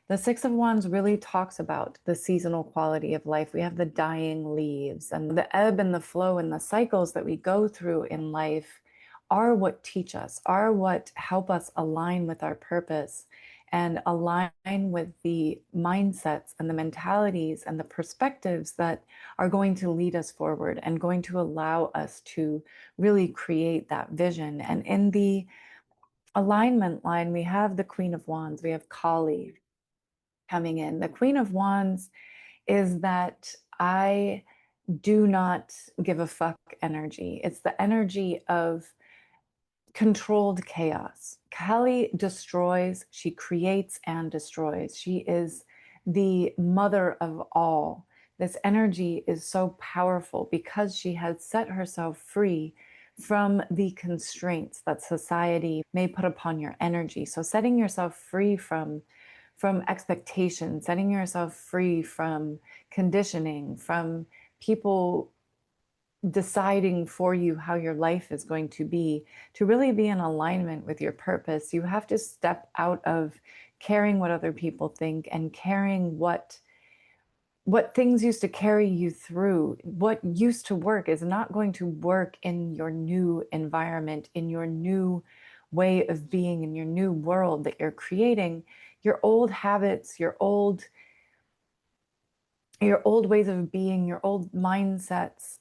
The Six of Wands really talks about the seasonal quality of life. We have the dying leaves, and the ebb and the flow and the cycles that we go through in life are what teach us, are what help us align with our purpose and align with the mindsets and the mentalities and the perspectives that are going to lead us forward and going to allow us to really create that vision. And in the alignment line, we have the Queen of Wands, we have Kali coming in. The Queen of Wands is that I do not give a fuck energy. It's the energy of controlled chaos. Kali destroys, she creates and destroys. She is the mother of all. This energy is so powerful because she has set herself free from the constraints that society may put upon your energy. So setting yourself free from expectations, setting yourself free from conditioning, from people deciding for you how your life is going to be, to really be in alignment with your purpose, you have to step out of caring what other people think and caring what things used to carry you through. What used to work is not going to work in your new environment, in your new way of being, in your new world that you're creating. Your old habits, your old ways of being, your old mindsets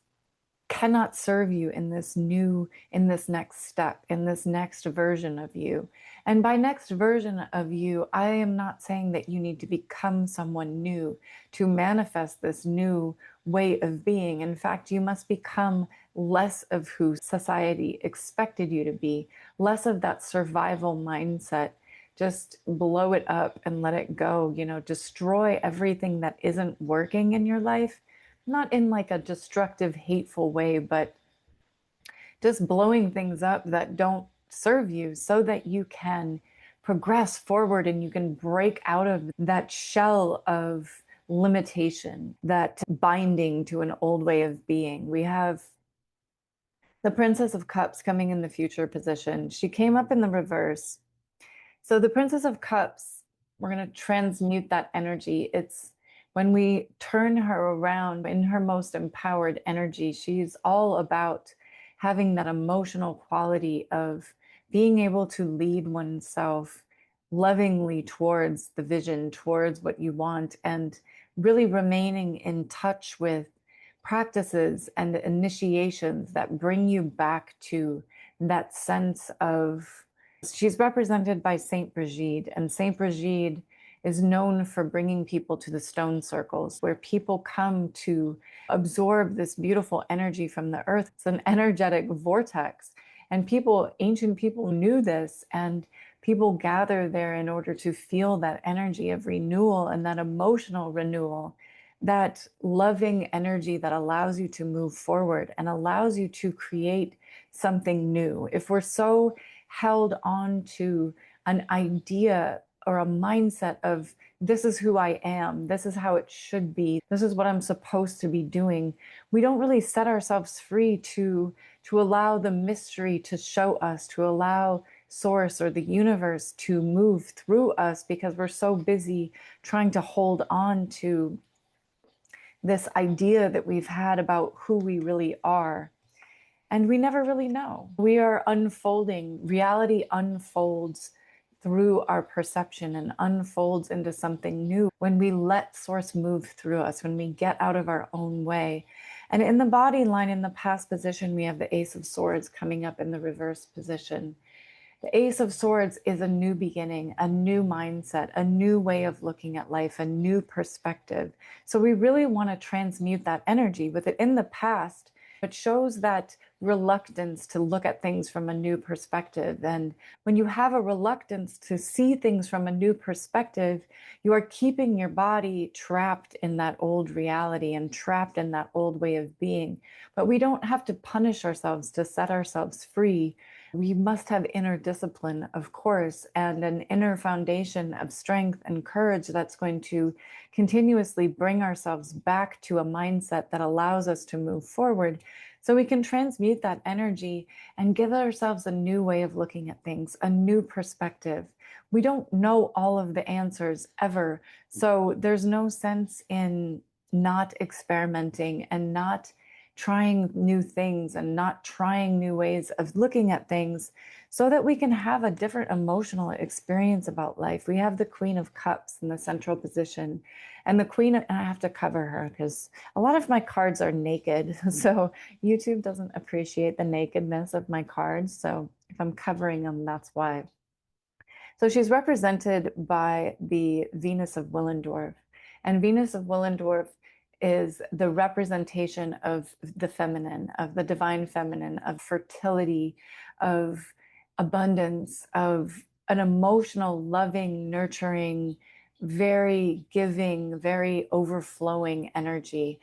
cannot serve you in this next step, in this next version of you. And by next version of you, I am not saying that you need to become someone new to manifest this new way of being. In fact, you must become less of who society expected you to be, less of that survival mindset. Just blow it up and let it go, destroy everything that isn't working in your life, not in like a destructive, hateful way, but just blowing things up that don't serve you so that you can progress forward and you can break out of that shell of limitation, that binding to an old way of being. We have the Princess of Cups coming in the future position. She came up in the reverse. So the Princess of Cups, we're going to transmute that energy. It's when we turn her around in her most empowered energy, she's all about having that emotional quality of being able to lead oneself lovingly towards the vision, towards what you want, and really remaining in touch with practices and initiations that bring you back to that sense of. She's represented by Saint Brigid, and Saint Brigid is known for bringing people to the stone circles where people come to absorb this beautiful energy from the earth. It's an energetic vortex, and ancient people knew this, and people gather there in order to feel that energy of renewal and that emotional renewal, that loving energy that allows you to move forward and allows you to create something new. If we're so held on to an idea or a mindset of this is who I am, this is how it should be, this is what I'm supposed to be doing, we don't really set ourselves free to allow the mystery to show us, to allow source or the universe to move through us, because we're so busy trying to hold on to this idea that we've had about who we really are. And we never really know. We are unfolding. Reality unfolds through our perception and unfolds into something new when we let source move through us, when we get out of our own way. And in the body line, in the past position, we have the Ace of Swords coming up in the reverse position. The Ace of Swords is a new beginning, a new mindset, a new way of looking at life, a new perspective. So we really want to transmute that energy with it in the past. It shows that reluctance to look at things from a new perspective. And when you have a reluctance to see things from a new perspective, you are keeping your body trapped in that old reality and trapped in that old way of being. But we don't have to punish ourselves to set ourselves free. We must have inner discipline, of course, and an inner foundation of strength and courage that's going to continuously bring ourselves back to a mindset that allows us to move forward, so we can transmute that energy and give ourselves a new way of looking at things, a new perspective. we don't know all of the answers ever. So there's no sense in not experimenting and not trying new things and not trying new ways of looking at things so that we can have a different emotional experience about life. We have the Queen of Cups in the central position, and the Queen of, and I have to cover her because a lot of my cards are naked. So YouTube doesn't appreciate the nakedness of my cards. So if I'm covering them, that's why. So she's represented by the Venus of Willendorf. And Venus of Willendorf is the representation of the feminine, of the divine feminine, of fertility, of abundance, of an emotional, loving, nurturing, very giving, very overflowing energy.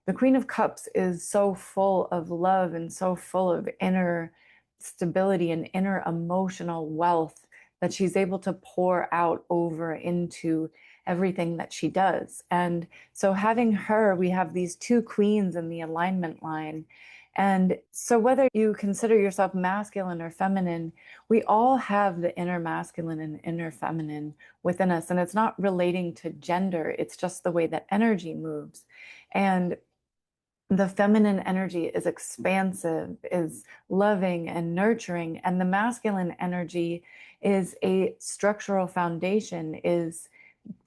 The Queen of Cups is so full of love and so full of inner stability and inner emotional wealth that she's able to pour out over into everything that she does. And so having her, we have these two queens in the alignment line. And so whether you consider yourself masculine or feminine, we all have the inner masculine and inner feminine within us. And it's not relating to gender, it's just the way that energy moves. And the feminine energy is expansive, is loving and nurturing, and the masculine energy is a structural foundation, is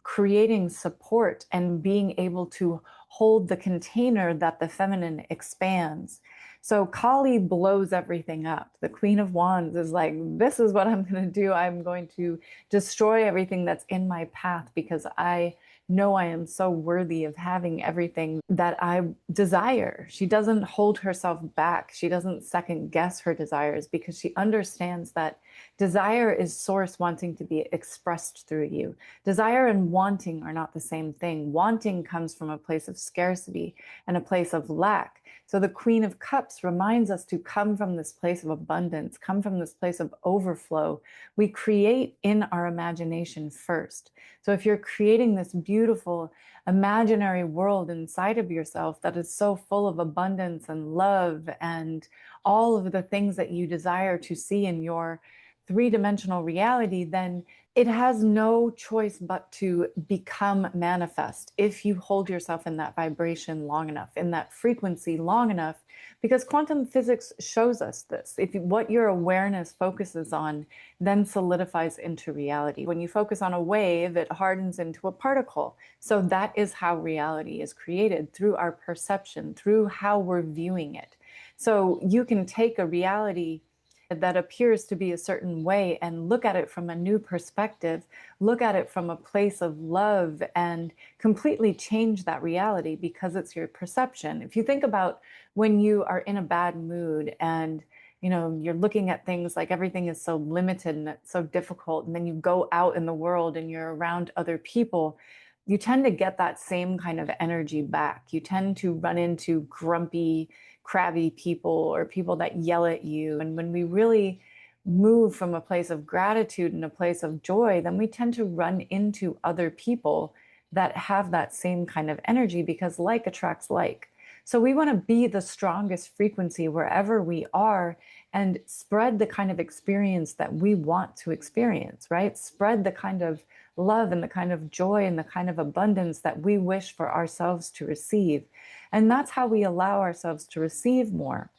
creating support and being able to hold the container that the feminine expands. So Kali blows everything up. The Queen of Wands is like, this is what I'm going to do. I'm going to destroy everything that's in my path because I know I am so worthy of having everything that I desire. She doesn't hold herself back. She doesn't second guess her desires because she understands that desire is source wanting to be expressed through you. Desire and wanting are not the same thing. Wanting comes from a place of scarcity and a place of lack. So the Queen of Cups reminds us to come from this place of abundance, come from this place of overflow. We create in our imagination first. So if you're creating this beautiful imaginary world inside of yourself that is so full of abundance and love and all of the things that you desire to see in your three-dimensional reality, then it has no choice but to become manifest if you hold yourself in that vibration long enough, in that frequency long enough, because quantum physics shows us this. If what your awareness focuses on then solidifies into reality. When you focus on a wave, it hardens into a particle. So that is how reality is created, through our perception, through how we're viewing it. So you can take a reality that appears to be a certain way and look at it from a new perspective, look at it from a place of love, and completely change that reality because it's your perception. If you think about when you are in a bad mood and you're looking at things like everything is so limited and it's so difficult, and then you go out in the world and you're around other people, you tend to get that same kind of energy back. You tend to run into grumpy, crabby people or people that yell at you. And when we really move from a place of gratitude and a place of joy, then we tend to run into other people that have that same kind of energy because like attracts like. So we want to be the strongest frequency wherever we are and spread the kind of experience that we want to experience, right? Spread the kind of love and the kind of joy and the kind of abundance that we wish for ourselves to receive. And that's how we allow ourselves to receive more.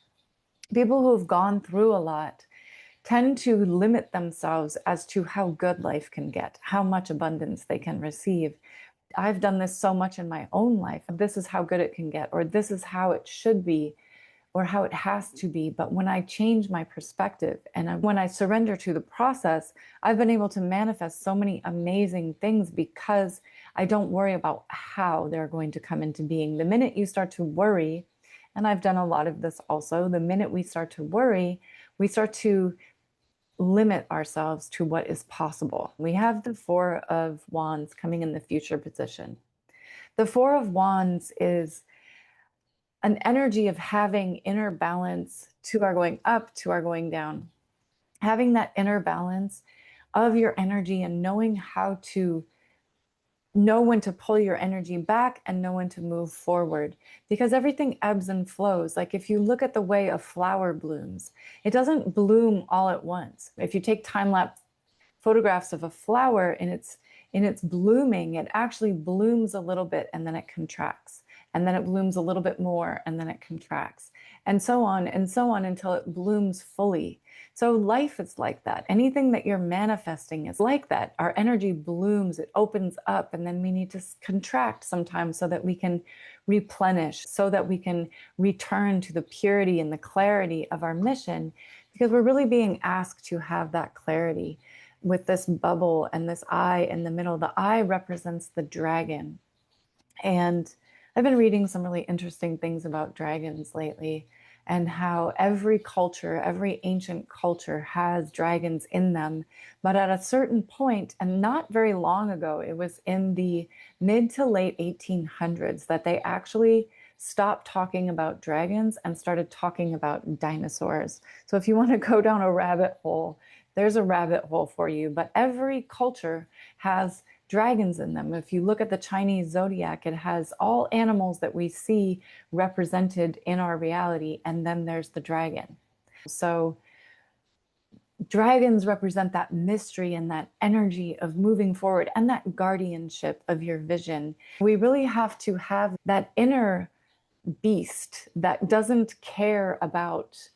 People who have gone through a lot tend to limit themselves as to how good life can get, how much abundance they can receive. I've done this so much in my own life. This is how good it can get, or this is how it should be, or how it has to be. But when I change my perspective and when I surrender to the process, I've been able to manifest so many amazing things because I don't worry about how they're going to come into being. The minute you start to worry, and I've done a lot of this also, the minute we start to worry, we start to limit ourselves to what is possible. We have the Four of Wands coming in the future position. The Four of Wands is an energy of having inner balance, to our going up, to our going down. Having that inner balance of your energy and knowing how to know when to pull your energy back and know when to move forward, because everything ebbs and flows. Like if you look at the way a flower blooms, it doesn't bloom all at once. If you take time lapse photographs of a flower in its blooming, it actually blooms a little bit and then it contracts. And then it blooms a little bit more and then it contracts. And so on until it blooms fully. So life is like that. Anything that you're manifesting is like that. Our energy blooms, it opens up, and then we need to contract sometimes so that we can replenish, so that we can return to the purity and the clarity of our mission, because we're really being asked to have that clarity with this bubble and this eye in the middle. The eye represents the dragon. And I've been reading some really interesting things about dragons lately, and how every culture, every ancient culture has dragons in them. But at a certain point, and not very long ago, it was in the mid to late 1800s, that they actually stopped talking about dragons and started talking about dinosaurs. So if you want to go down a rabbit hole, there's a rabbit hole for you. But every culture has dragons in them. If you look at the Chinese zodiac, it has all animals that we see represented in our reality, and then there's the dragon. So dragons represent that mystery and that energy of moving forward and that guardianship of your vision. We really have to have that inner beast that doesn't care about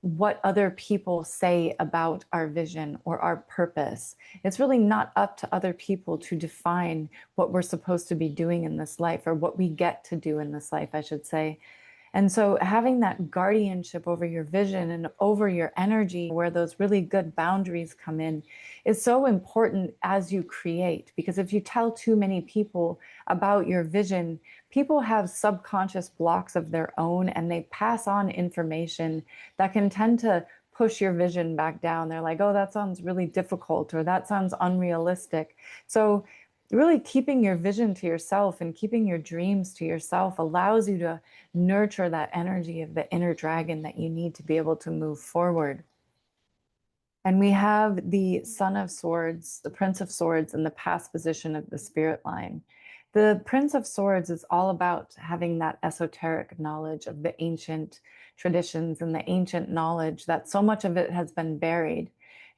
what other people say about our vision or our purpose. It's really not up to other people to define what we're supposed to be doing in this life, or what we get to do in this life, I should say. And so having that guardianship over your vision and over your energy, where those really good boundaries come in, is so important as you create. Because if you tell too many people about your vision, people have subconscious blocks of their own, and they pass on information that can tend to push your vision back down. They're like, oh, that sounds really difficult, or that sounds unrealistic. So really keeping your vision to yourself and keeping your dreams to yourself allows you to nurture that energy of the inner dragon that you need to be able to move forward. And we have the Son of Swords, the Prince of Swords, in the past position of the spirit line. The Prince of Swords is all about having that esoteric knowledge of the ancient traditions and the ancient knowledge that so much of it has been buried.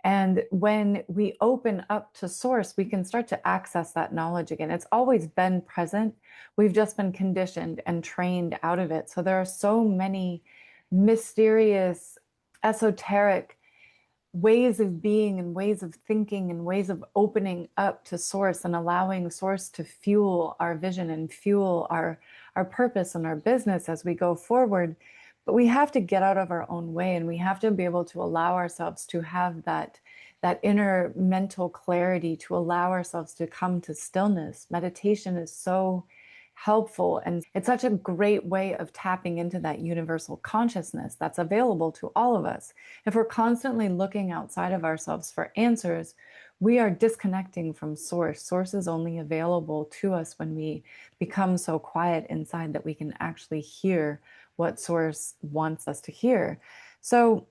And when we open up to source, we can start to access that knowledge again. It's always been present. We've just been conditioned and trained out of it. So there are so many mysterious, esoteric ways of being and ways of thinking and ways of opening up to source and allowing source to fuel our vision and fuel our purpose and our business as we go forward. But we have to get out of our own way, and we have to be able to allow ourselves to have that inner mental clarity, to allow ourselves to come to stillness. Meditation is so helpful, and it's such a great way of tapping into that universal consciousness that's available to all of us. If we're constantly looking outside of ourselves for answers, we are disconnecting from source. Source is only available to us when we become so quiet inside that we can actually hear what source wants us to hear. So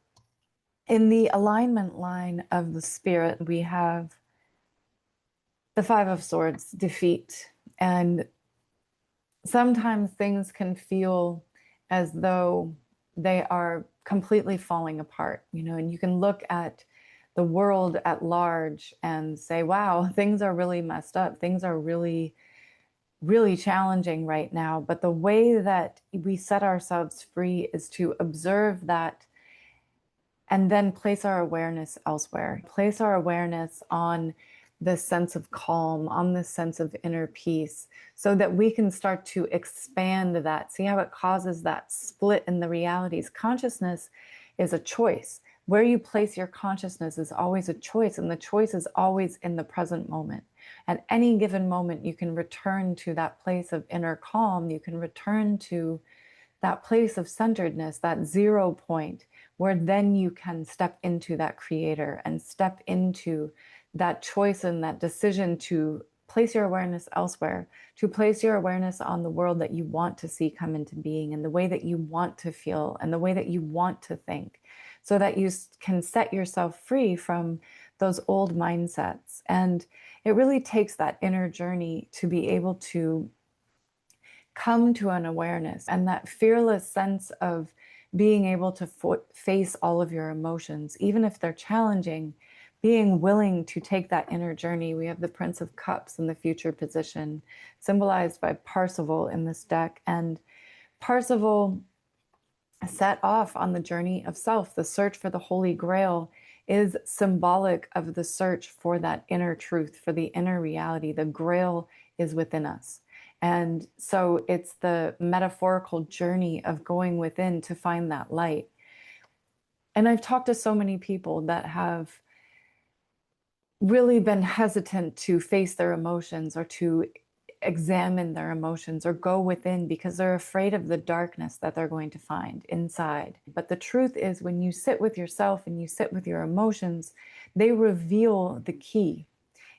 in the alignment line of the spirit, we have the Five of Swords, defeat. And sometimes things can feel as though they are completely falling apart, and you can look at the world at large and say, wow, things are really messed up. Things are really, really challenging right now. But the way that we set ourselves free is to observe that and then place our awareness elsewhere, place our awareness on this sense of calm, on this sense of inner peace, so that we can start to expand that. See how it causes that split in the realities. Consciousness is a choice. Where you place your consciousness is always a choice, and the choice is always in the present moment. At any given moment, you can return to that place of inner calm. You can return to that place of centeredness, that 0 point, where then you can step into that creator and step into that choice and that decision to place your awareness elsewhere, to place your awareness on the world that you want to see come into being, and the way that you want to feel, and the way that you want to think, so that you can set yourself free from those old mindsets. And it really takes that inner journey to be able to come to an awareness and that fearless sense of being able to face all of your emotions, even if they're challenging, being willing to take that inner journey. We have the Prince of Cups in the future position, symbolized by Parsifal in this deck. And Parsifal set off on the journey of self. The search for the Holy Grail is symbolic of the search for that inner truth, for the inner reality. The Grail is within us. And so it's the metaphorical journey of going within to find that light. And I've talked to so many people that have really been hesitant to face their emotions or to examine their emotions or go within because they're afraid of the darkness that they're going to find inside. But the truth is, when you sit with yourself and you sit with your emotions, they reveal the key.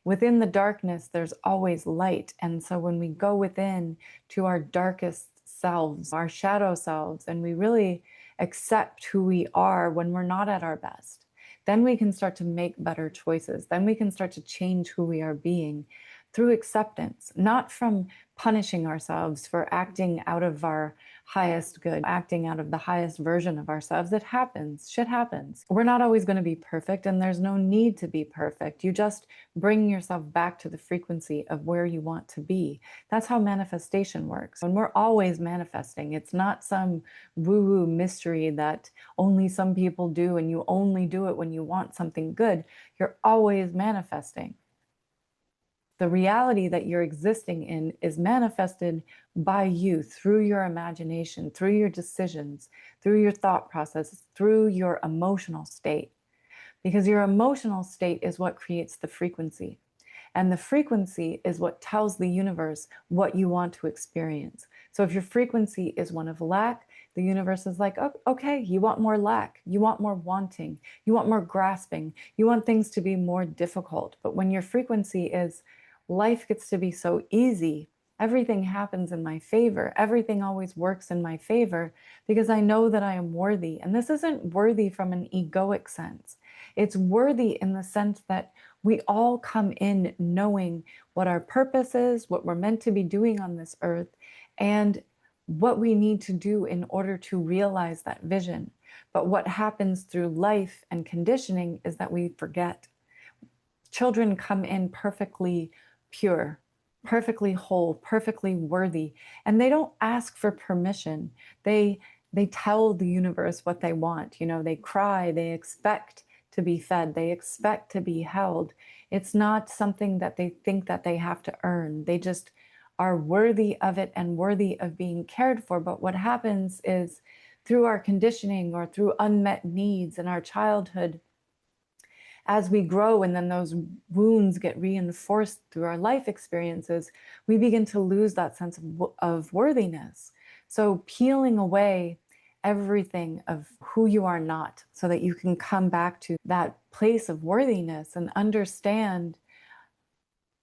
Within the darkness, there's always light. And so when we go within to our darkest selves, our shadow selves, and we really accept who we are when we're not at our best, then we can start to make better choices. Then we can start to change who we are being through acceptance, not from punishing ourselves for acting out of our highest good, acting out of the highest version of ourselves. It happens. Shit happens. We're not always going to be perfect, and there's no need to be perfect. You just bring yourself back to the frequency of where you want to be. That's how manifestation works. And we're always manifesting. It's not some woo-woo mystery that only some people do, and you only do it when you want something good. You're always manifesting. The reality that you're existing in is manifested by you through your imagination, through your decisions, through your thought process, through your emotional state. Because your emotional state is what creates the frequency. And the frequency is what tells the universe what you want to experience. So if your frequency is one of lack, the universe is like, oh, okay, you want more lack, you want more wanting, you want more grasping, you want things to be more difficult. But when your frequency is, life gets to be so easy, everything happens in my favor, everything always works in my favor, because I know that I am worthy. And this isn't worthy from an egoic sense. It's worthy in the sense that we all come in knowing what our purpose is, what we're meant to be doing on this earth, and what we need to do in order to realize that vision. But what happens through life and conditioning is that we forget. Children come in perfectly pure, perfectly whole, perfectly worthy, and they don't ask for permission. They tell the universe what they want. You know, they cry, they expect to be fed, they expect to be held. It's not something that they think that they have to earn. They just are worthy of it and worthy of being cared for. But what happens is, through our conditioning or through unmet needs in our childhood, as we grow and then those wounds get reinforced through our life experiences, we begin to lose that sense of worthiness. So peeling away everything of who you are not so that you can come back to that place of worthiness and understand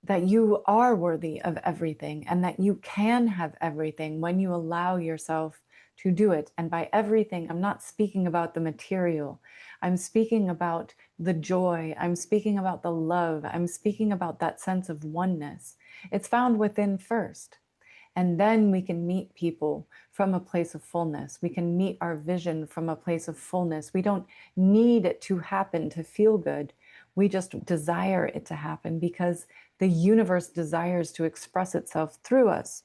that you are worthy of everything and that you can have everything when you allow yourself to do it. And by everything, I'm not speaking about the material. I'm speaking about the joy. I'm speaking about the love. I'm speaking about that sense of oneness. It's found within first. And then we can meet people from a place of fullness. We can meet our vision from a place of fullness. We don't need it to happen to feel good. We just desire it to happen because the universe desires to express itself through us.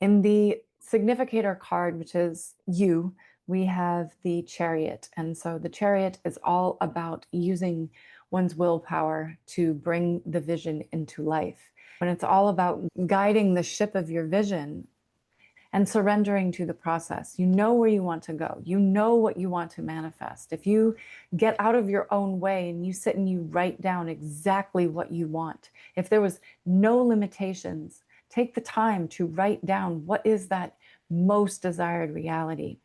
In the significator card, which is you, we have the Chariot. And so the Chariot is all about using one's willpower to bring the vision into life. And it's all about guiding the ship of your vision and surrendering to the process. You know where you want to go. You know what you want to manifest. If you get out of your own way and you sit and you write down exactly what you want, if there was no limitations, take the time to write down what is that most desired reality,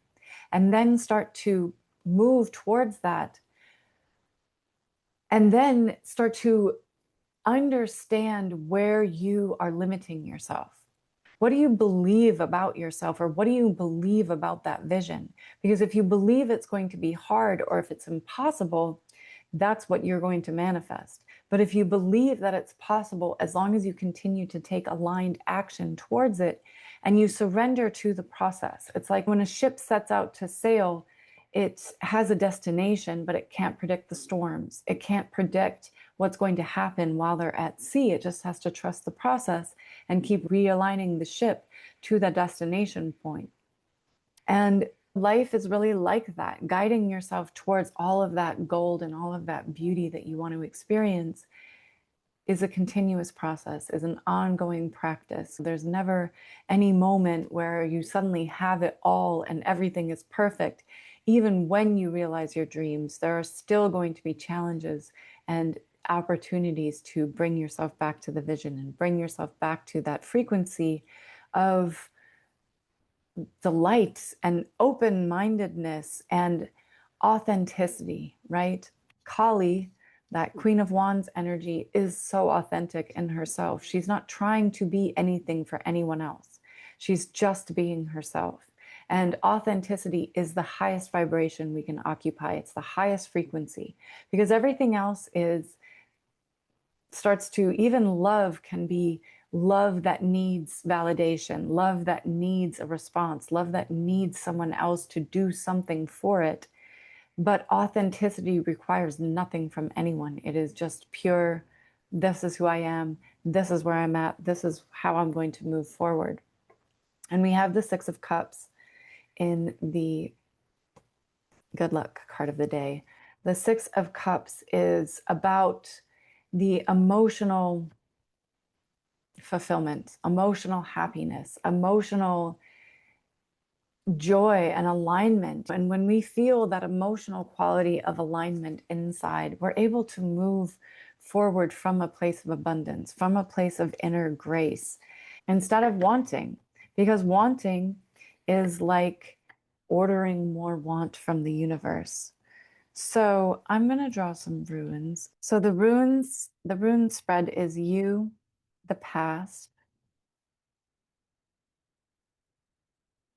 and then start to move towards that, and then start to understand where you are limiting yourself. What do you believe about yourself, or what do you believe about that vision? Because if you believe it's going to be hard or if it's impossible, that's what you're going to manifest. But if you believe that it's possible, as long as you continue to take aligned action towards it and you surrender to the process, it's like when a ship sets out to sail, it has a destination, but it can't predict the storms. It can't predict what's going to happen while they're at sea. It just has to trust the process and keep realigning the ship to the destination point. And life is really like that, guiding yourself towards all of that gold and all of that beauty that you want to experience is a continuous process, is an ongoing practice. There's never any moment where you suddenly have it all and everything is perfect. Even when you realize your dreams, there are still going to be challenges and opportunities to bring yourself back to the vision and bring yourself back to that frequency of delight and open mindedness and authenticity, right? Kali, that Queen of Wands energy, is so authentic in herself. She's not trying to be anything for anyone else, she's just being herself. And authenticity is the highest vibration we can occupy. It's the highest frequency because everything else is starts to, even love can be love that needs validation, love that needs a response, love that needs someone else to do something for it. But authenticity requires nothing from anyone. It is just pure, this is who I am, this is where I'm at, this is how I'm going to move forward. And we have the Six of Cups in the good luck card of the day. The Six of Cups is about the emotional fulfillment, emotional happiness, emotional joy and alignment. And when we feel that emotional quality of alignment inside, we're able to move forward from a place of abundance, from a place of inner grace, instead of wanting, because wanting is like ordering more want from the universe. So I'm going to draw some runes. So the rune spread is you, the past,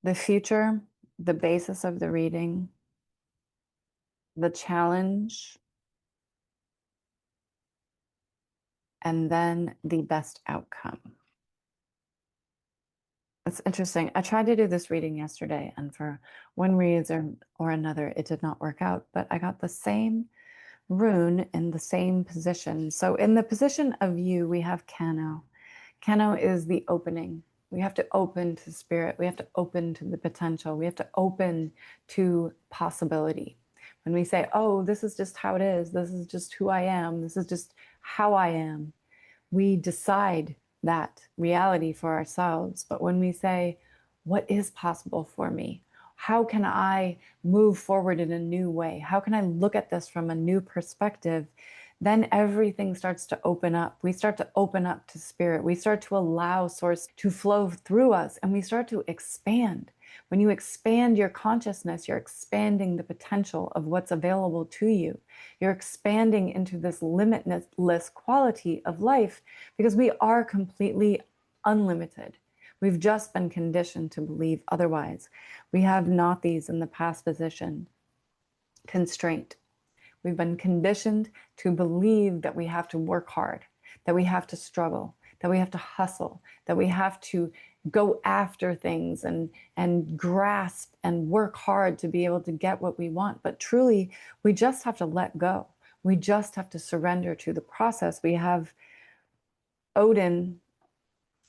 the future, the basis of the reading, the challenge, and then the best outcome. It's interesting. I tried to do this reading yesterday, and for one reason or another, it did not work out, but I got the same rune in the same position. So in the position of you, we have Kano. Kano is the opening. We have to open to spirit. We have to open to the potential. We have to open to possibility. When we say, oh, this is just how it is, this is just who I am, this is just how I am, we decide that reality for ourselves. But when we say, what is possible for me? How can I move forward in a new way? How can I look at this from a new perspective? Then everything starts to open up. We start to open up to spirit. We start to allow source to flow through us and we start to expand. When you expand your consciousness, you're expanding the potential of what's available to you. You're expanding into this limitless quality of life because we are completely unlimited. We've just been conditioned to believe otherwise. We have not these in the past position. Constraint. We've been conditioned to believe that we have to work hard, that we have to struggle, that we have to hustle, that we have to go after things and grasp and work hard to be able to get what we want. But truly, we just have to let go. We just have to surrender to the process. We have Odin,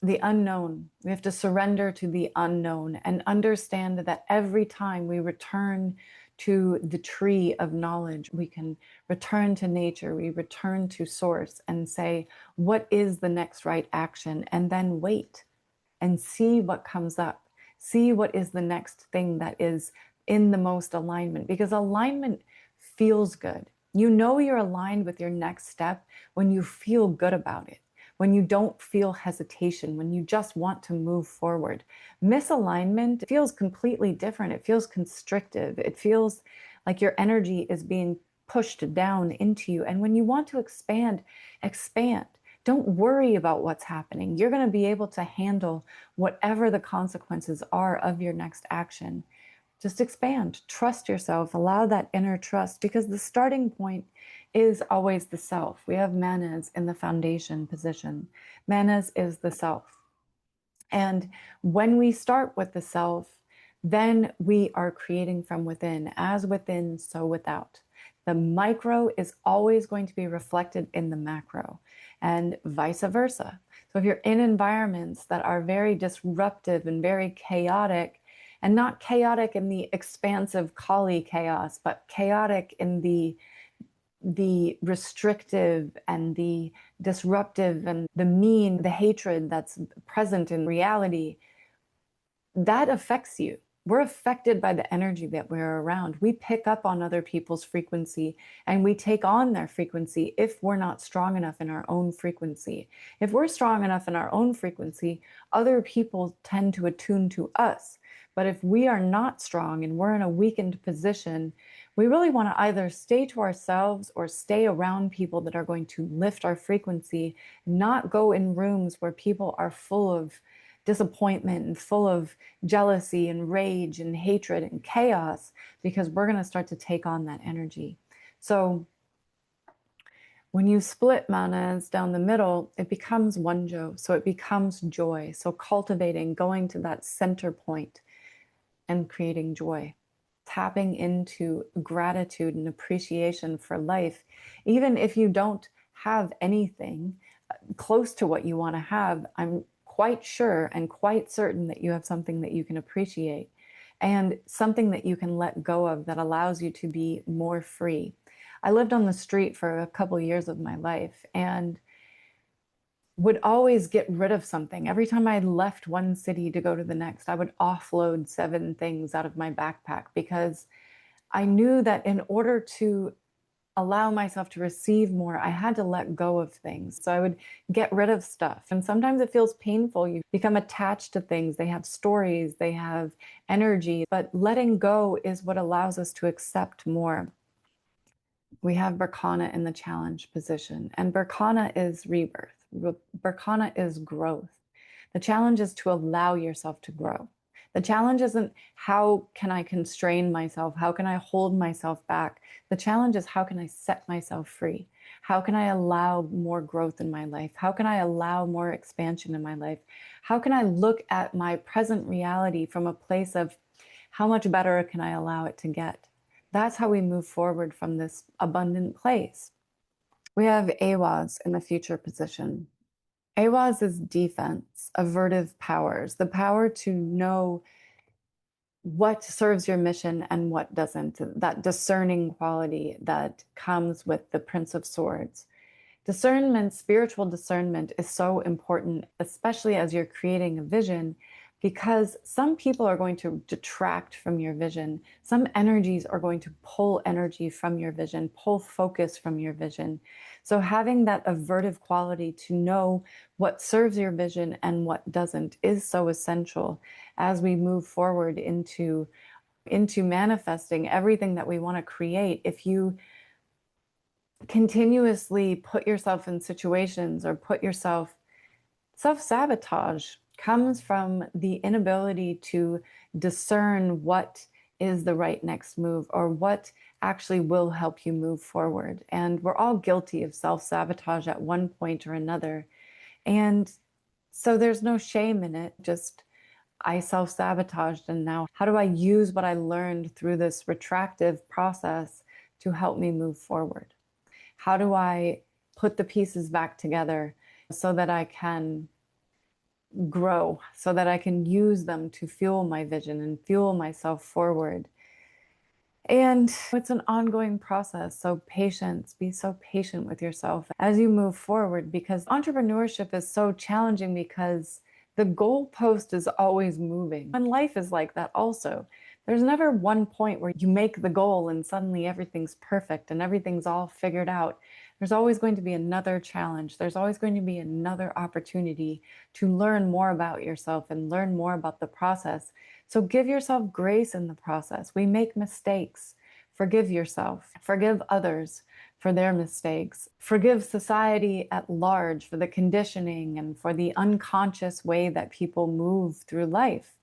the unknown. We have to surrender to the unknown and understand that every time we return to the tree of knowledge, we can return to nature, we return to source and say, what is the next right action? And then wait and see what comes up. See what is the next thing that is in the most alignment, because alignment feels good. You know you're aligned with your next step when you feel good about it, when you don't feel hesitation, when you just want to move forward. Misalignment feels completely different. It feels constrictive. It feels like your energy is being pushed down into you. And when you want to expand, expand. Don't worry about what's happening. You're going to be able to handle whatever the consequences are of your next action. Just expand, trust yourself, allow that inner trust, because the starting point is always the self. We have Manas in the foundation position. Manas is the self. And when we start with the self, then we are creating from within. As within, so without. The micro is always going to be reflected in the macro, and vice versa. So if you're in environments that are very disruptive and very chaotic, and not chaotic in the expansive Kali chaos, but chaotic in the restrictive and the disruptive and the mean, the hatred that's present in reality, that affects you. We're affected by the energy that we're around. We pick up on other people's frequency and we take on their frequency if we're not strong enough in our own frequency. If we're strong enough in our own frequency, other people tend to attune to us. But if we are not strong and we're in a weakened position, we really want to either stay to ourselves or stay around people that are going to lift our frequency, not go in rooms where people are full of disappointment and full of jealousy and rage and hatred and chaos, because we're going to start to take on that energy. So when you split manas down the middle, it becomes wonjo. So it becomes joy. So cultivating, going to that center point and creating joy, tapping into gratitude and appreciation for life. Even if you don't have anything close to what you want to have, I'm quite sure and quite certain that you have something that you can appreciate and something that you can let go of that allows you to be more free. I lived on the street for a couple years of my life and would always get rid of something. Every time I left one city to go to the next, I would offload 7 things out of my backpack because I knew that in order to allow myself to receive more, I had to let go of things. So I would get rid of stuff. And sometimes it feels painful. You become attached to things. They have stories, they have energy, but letting go is what allows us to accept more. We have Berkana in the challenge position, and Berkana is rebirth. Berkana is growth. The challenge is to allow yourself to grow. The challenge isn't how can I constrain myself? How can I hold myself back? The challenge is how can I set myself free? How can I allow more growth in my life? How can I allow more expansion in my life? How can I look at my present reality from a place of how much better can I allow it to get? That's how we move forward from this abundant place. We have Awaz in the future position. Awaz is defense, avertive powers, the power to know what serves your mission and what doesn't, that discerning quality that comes with the Prince of Swords. Discernment, spiritual discernment is so important, especially as you're creating a vision, because some people are going to detract from your vision. Some energies are going to pull energy from your vision, pull focus from your vision. So having that avertive quality to know what serves your vision and what doesn't is so essential as we move forward into manifesting everything that we want to create. If you continuously put yourself in situations or put yourself, self-sabotage comes from the inability to discern what is the right next move or what actually will help you move forward. And we're all guilty of self-sabotage at one point or another. And so there's no shame in it. Just I self-sabotaged, and now how do I use what I learned through this retractive process to help me move forward? How do I put the pieces back together so that I can grow, so that I can use them to fuel my vision and fuel myself forward? And it's an ongoing process. So patience, be so patient with yourself as you move forward, because entrepreneurship is so challenging because the goalpost is always moving. And life is like that also. There's never one point where you make the goal and suddenly everything's perfect and everything's all figured out. There's always going to be another challenge. There's always going to be another opportunity to learn more about yourself and learn more about the process. So give yourself grace in the process. We make mistakes. Forgive yourself. Forgive others for their mistakes. Forgive society at large for the conditioning and for the unconscious way that people move through life.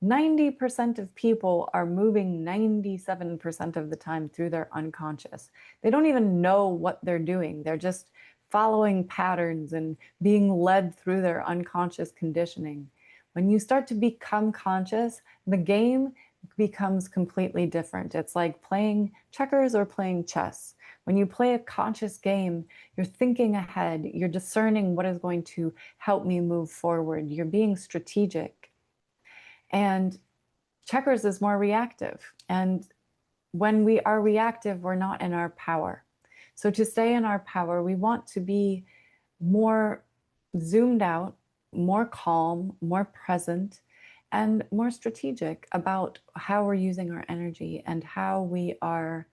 90% of people are moving 97% of the time through their unconscious. They don't even know what they're doing. They're just following patterns and being led through their unconscious conditioning. When you start to become conscious, the game becomes completely different. It's like playing checkers or playing chess. When you play a conscious game, you're thinking ahead, you're discerning what is going to help me move forward, you're being strategic. And checkers is more reactive. And when we are reactive, we're not in our power. So to stay in our power, we want to be more zoomed out, more calm, more present, and more strategic about how we're using our energy and how we are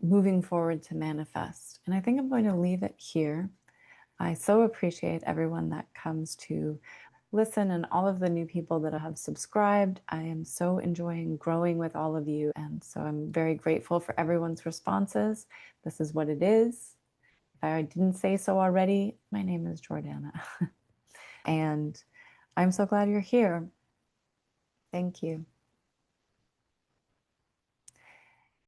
moving forward to manifest. And I think I'm going to leave it here. I so appreciate everyone that comes to listen and all of the new people that have subscribed. I am so enjoying growing with all of you. And so I'm very grateful for everyone's responses. This is what it is. If I didn't say so already, my name is Jordana. And I'm so glad you're here. Thank you.